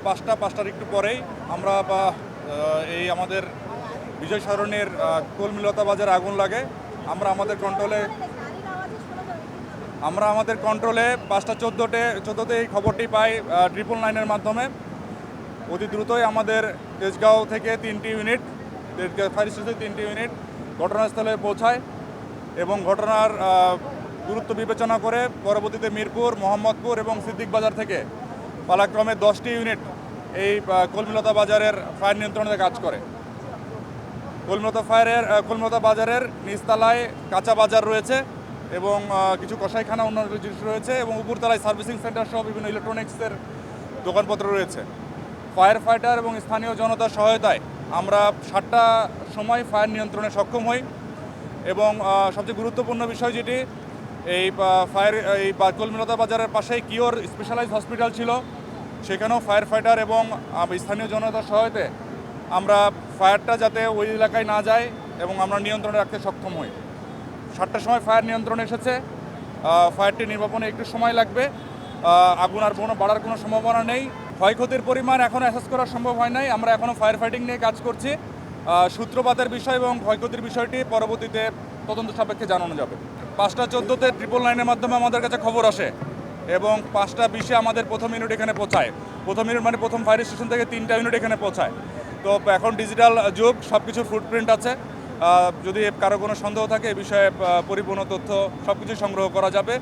পাঁচটার একটু পরেই আমরা এই আমাদের বিজয় সরণির কলমিলতা বাজারে আগুন লাগে। আমরা আমাদের কন্ট্রোলে 5:14 এই খবরটি পাই 999-এর মাধ্যমে। অতি দ্রুতই আমাদের তেজগাঁও থেকে 3টি ইউনিট, ফায়ার স্টেশনের 3টি ইউনিট ঘটনাস্থলে পৌঁছায় এবং ঘটনার গুরুত্ব বিবেচনা করে পরবর্তীতে মিরপুর, মোহাম্মদপুর এবং সিদ্দিক বাজার থেকে পালাক্রমে 10টি ইউনিট এই কলমিলতা বাজারের ফায়ার নিয়ন্ত্রণে কাজ করে। কলমিলতা বাজারের নিচতলায় কাঁচা বাজার রয়েছে এবং কিছু কসাইখানা অন্যান্য জিনিস রয়েছে এবং উপরতলায় সার্ভিসিং সেন্টার সহ বিভিন্ন ইলেকট্রনিক্সের দোকানপত্র রয়েছে। ফায়ার ফাইটার এবং স্থানীয় জনতার সহায়তায় আমরা 7টার সময় ফায়ার নিয়ন্ত্রণে সক্ষম হই এবং সবচেয়ে গুরুত্বপূর্ণ বিষয় যেটি, এই কলমিলতা বাজারের পাশেই কিওর স্পেশালাইজড হসপিটাল ছিল, সেখানেও ফায়ার ফাইটার এবং স্থানীয় জনতার সহায়তায় আমরা ফায়ারটা যাতে ওই এলাকায় না যায় এবং আমরা নিয়ন্ত্রণে রাখতে সক্ষম হই। 7টার সময় ফায়ার নিয়ন্ত্রণে এসেছে। ফায়ারটি নির্বাপনে একটু সময় লাগবে। আগুন আর বাড়ার কোনো সম্ভাবনা নেই। ক্ষয়ক্ষতির পরিমাণ এখনও অ্যাসেস করা সম্ভব হয় নাই। আমরা এখনও ফায়ার ফাইটিং নিয়ে কাজ করছি। সূত্রপাতের বিষয় এবং ক্ষয়ক্ষতির বিষয়টি পরবর্তীতে তদন্ত সাপেক্ষে জানানো যাবে। 5:14-তে 999-এর মাধ্যমে আমাদের কাছে খবর আসে এবং 5:20-এ আমাদের প্রথম ইউনিট এখানে পৌঁছায়। প্রথম ইউনিট মানে প্রথম ফায়ার স্টেশন থেকে 3টা ইউনিট এখানে পৌঁছায়। তো এখন ডিজিটাল যুগ, সব কিছুর ফুটপ্রিন্ট আছে। যদি কারো কোনো সন্দেহ থাকে এ বিষয়ে পরিপূর্ণ তথ্য সব কিছু সংগ্রহ করা যাবে।